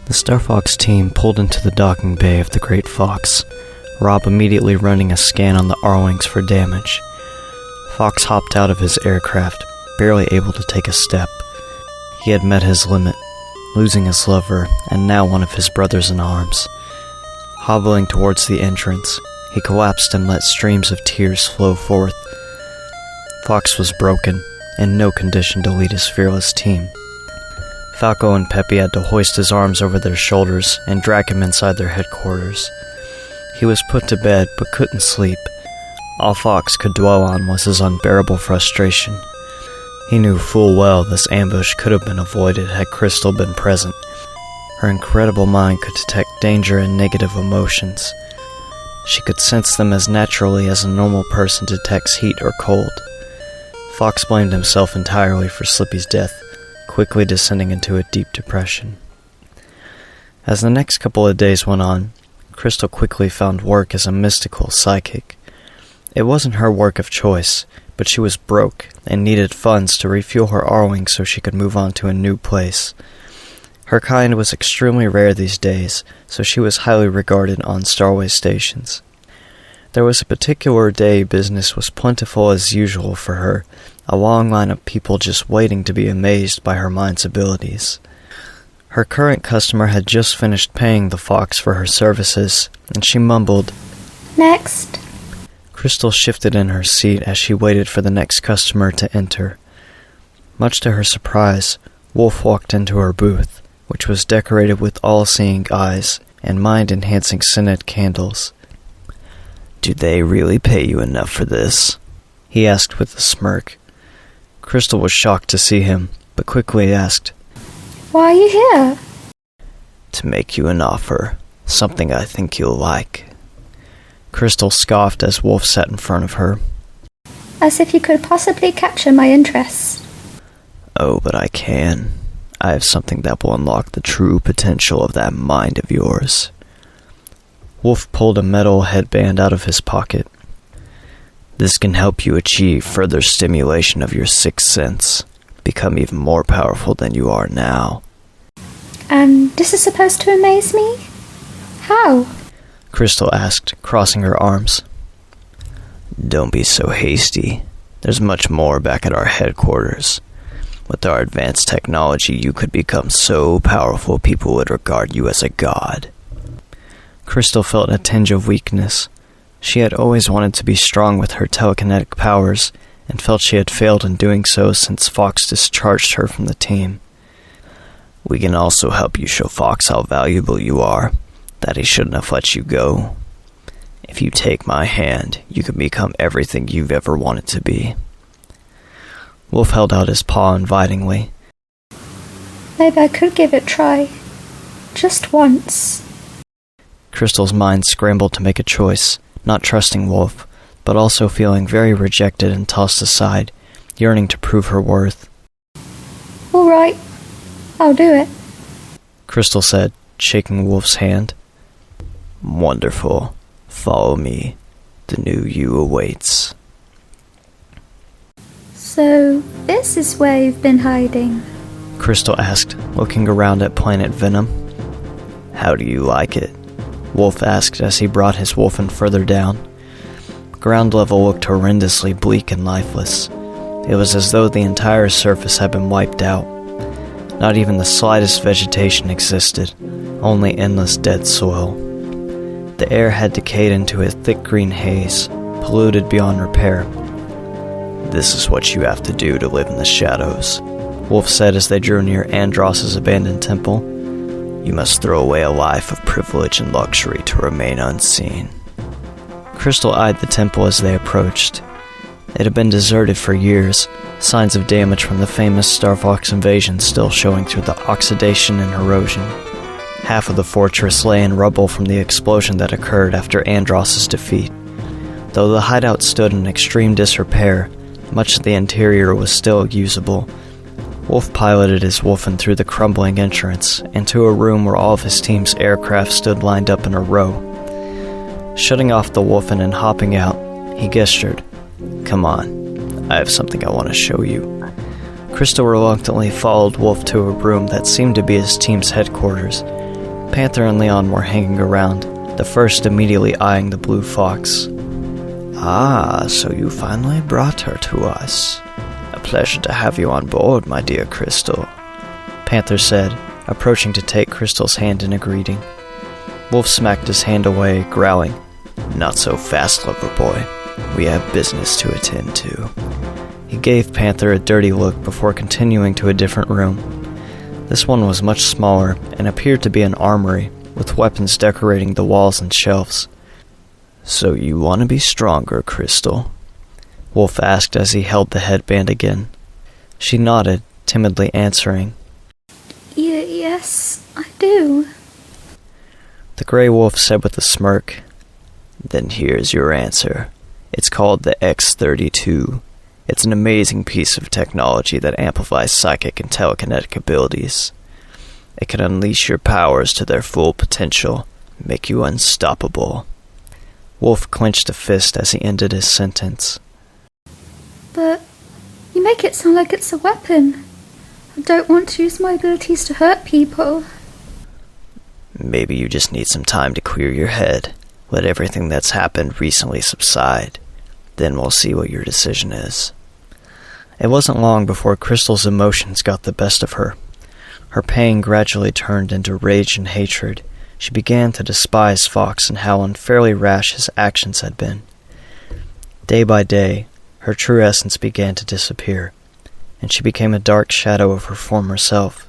The Starfox team pulled into the docking bay of the Great Fox, Rob immediately running a scan on the R-Wings for damage. Fox hopped out of his aircraft, barely able to take a step. He had met his limit, losing his lover and now one of his brothers in arms. Hobbling towards the entrance, he collapsed and let streams of tears flow forth. Fox was broken, in no condition to lead his fearless team. Falco and Peppy had to hoist his arms over their shoulders and drag him inside their headquarters. He was put to bed but couldn't sleep. All Fox could dwell on was his unbearable frustration. He knew full well this ambush could have been avoided had Crystal been present. Her incredible mind could detect danger and negative emotions. She could sense them as naturally as a normal person detects heat or cold. Fox blamed himself entirely for Slippy's death, quickly descending into a deep depression. As the next couple of days went on, Crystal quickly found work as a mystical psychic. It wasn't her work of choice, but she was broke and needed funds to refuel her R-Wing so she could move on to a new place. Her kind was extremely rare these days, so she was highly regarded on starway stations. There was a particular day business was plentiful as usual for her, a long line of people just waiting to be amazed by her mind's abilities. Her current customer had just finished paying the Fox for her services, and she mumbled, "Next." Crystal shifted in her seat as she waited for the next customer to enter. Much to her surprise, Wolf walked into her booth, which was decorated with all-seeing eyes and mind-enhancing scented candles. "Do they really pay you enough for this?" he asked with a smirk. Crystal was shocked to see him, but quickly asked, "Why are you here?" "To make you an offer, something I think you'll like." Crystal scoffed as Wolf sat in front of her. "As if you could possibly capture my interest." "Oh, but I can. I have something that will unlock the true potential of that mind of yours." Wolf pulled a metal headband out of his pocket. "This can help you achieve further stimulation of your sixth sense, become even more powerful than you are now." "And this is supposed to amaze me? How?" Crystal asked, crossing her arms. "Don't be so hasty. There's much more back at our headquarters. With our advanced technology, you could become so powerful people would regard you as a god." Crystal felt a tinge of weakness. She had always wanted to be strong with her telekinetic powers, and felt she had failed in doing so since Fox discharged her from the team. "We can also help you show Fox how valuable you are, that he shouldn't have let you go. If you take my hand, you can become everything you've ever wanted to be." Wolf held out his paw invitingly. "Maybe I could give it a try. Just once." Crystal's mind scrambled to make a choice, not trusting Wolf, but also feeling very rejected and tossed aside, yearning to prove her worth. "All right, I'll do it," Crystal said, shaking Wolf's hand. "Wonderful. Follow me. The new you awaits." "So, this is where you've been hiding?" Crystal asked, looking around at planet Venom. "How do you like it?" Wolf asked as he brought his wolfen further down. Ground level looked horrendously bleak and lifeless. It was as though the entire surface had been wiped out. Not even the slightest vegetation existed, only endless dead soil. The air had decayed into a thick green haze, polluted beyond repair. "This is what you have to do to live in the shadows," Wolf said as they drew near Andross's abandoned temple. "You must throw away a life of privilege and luxury to remain unseen." Crystal eyed the temple as they approached. It had been deserted for years, signs of damage from the famous Starfox invasion still showing through the oxidation and erosion. Half of the fortress lay in rubble from the explosion that occurred after Andross's defeat. Though the hideout stood in extreme disrepair, much of the interior was still usable. Wolf piloted his wolfen through the crumbling entrance, into a room where all of his team's aircraft stood lined up in a row. Shutting off the wolfen and hopping out, he gestured. "Come on, I have something I want to show you." Crystal reluctantly followed Wolf to a room that seemed to be his team's headquarters. Panther and Leon were hanging around, the first immediately eyeing the blue fox. "Ah, so you finally brought her to us. A pleasure to have you on board, my dear Crystal," Panther said, approaching to take Crystal's hand in a greeting. Wolf smacked his hand away, growling, "Not so fast, lover boy. We have business to attend to." He gave Panther a dirty look before continuing to a different room. This one was much smaller and appeared to be an armory, with weapons decorating the walls and shelves. "So you want to be stronger, Crystal?" Wolf asked as he held the headband again. She nodded, timidly answering, Yes, I do." The gray wolf said with a smirk, "Then here's your answer. It's called the X-32. It's an amazing piece of technology that amplifies psychic and telekinetic abilities. It can unleash your powers to their full potential, make you unstoppable." Wolf clenched a fist as he ended his sentence. "But you make it sound like it's a weapon. I don't want to use my abilities to hurt people." "Maybe you just need some time to clear your head. Let everything that's happened recently subside. Then we'll see what your decision is." It wasn't long before Crystal's emotions got the best of her. Her pain gradually turned into rage and hatred. She began to despise Fox and how unfairly rash his actions had been. Day by day, her true essence began to disappear, and she became a dark shadow of her former self.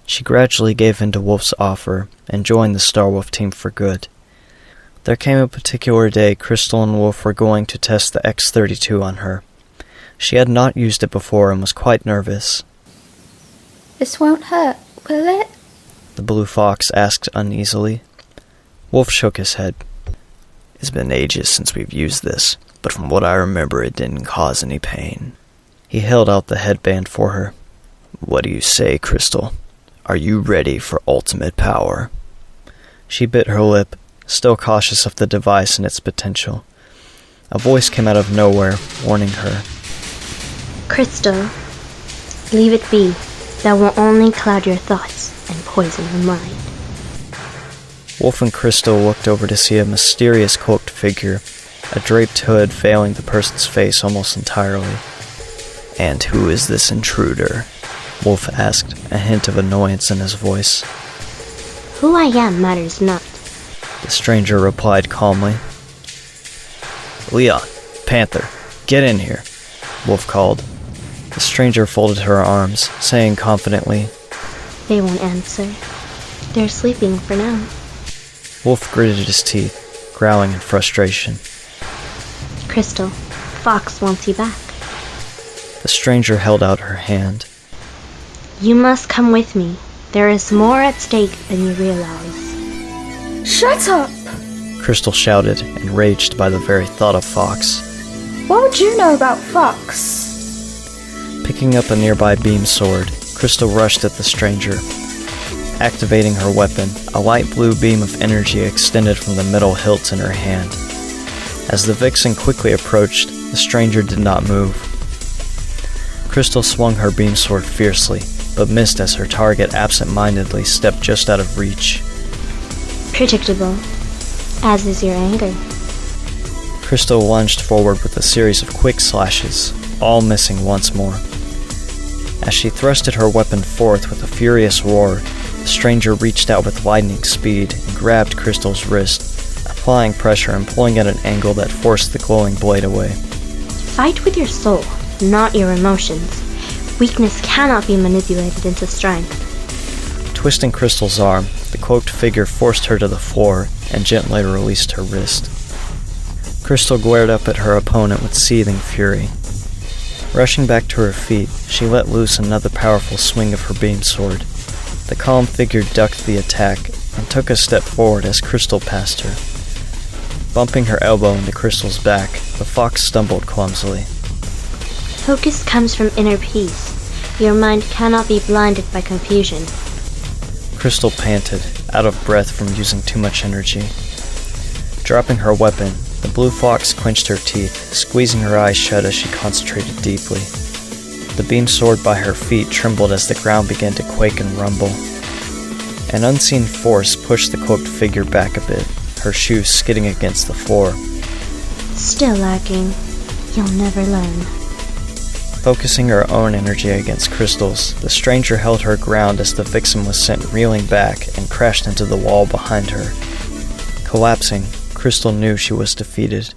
She gradually gave in to Wolf's offer and joined the Starwolf team for good. There came a particular day Crystal and Wolf were going to test the X-32 on her. She had not used it before and was quite nervous. "This won't hurt, will it?" The blue fox asked uneasily. Wolf shook his head. "It's been ages since we've used this, but from what I remember it didn't cause any pain." He held out the headband for her. "What do you say, Crystal? Are you ready for ultimate power?" She bit her lip, still cautious of the device and its potential. A voice came out of nowhere, warning her. "Crystal, leave it be. That will only cloud your thoughts and poison your mind." Wolf and Crystal looked over to see a mysterious cloaked figure, a draped hood veiling the person's face almost entirely. "And who is this intruder?" Wolf asked, a hint of annoyance in his voice. "Who I am matters not." The stranger replied calmly. "Leon, Panther, get in here," Wolf called. The stranger folded her arms, saying confidently, "They won't answer. They're sleeping for now." Wolf gritted his teeth, growling in frustration. "Crystal, Fox wants you back." The stranger held out her hand. "You must come with me. There is more at stake than you realize." "Shut up! Crystal shouted, enraged by the very thought of Fox. What would you know about Fox?" Picking up a nearby beam sword, Crystal rushed at the stranger. Activating her weapon, a light blue beam of energy extended from the metal hilt in her hand. As the vixen quickly approached, the stranger did not move. Crystal swung her beam sword fiercely, but missed as her target absent-mindedly stepped just out of reach. "Predictable, as is your anger." Crystal lunged forward with a series of quick slashes, all missing once more. As she thrusted her weapon forth with a furious roar, the stranger reached out with lightning speed and grabbed Crystal's wrist, applying pressure and pulling at an angle that forced the glowing blade away. Fight with your soul, not your emotions. Weakness cannot be manipulated into strength. Twisting Crystal's arm, the cloaked figure forced her to the floor and gently released her wrist. Crystal glared up at her opponent with seething fury. Rushing back to her feet, she let loose another powerful swing of her beam sword. The calm figure ducked the attack and took a step forward as Crystal passed her. Bumping her elbow into Crystal's back, the fox stumbled clumsily. Focus comes from inner peace. Your mind cannot be blinded by confusion. Crystal panted, out of breath from using too much energy. Dropping her weapon, the blue fox clenched her teeth, squeezing her eyes shut as she concentrated deeply. The beam sword by her feet trembled as the ground began to quake and rumble. An unseen force pushed the cloaked figure back a bit, her shoes skidding against the floor. Still lacking. You'll never learn. Focusing her own energy against Crystal's, the stranger held her ground as the vixen was sent reeling back and crashed into the wall behind her. Collapsing, Crystal knew she was defeated.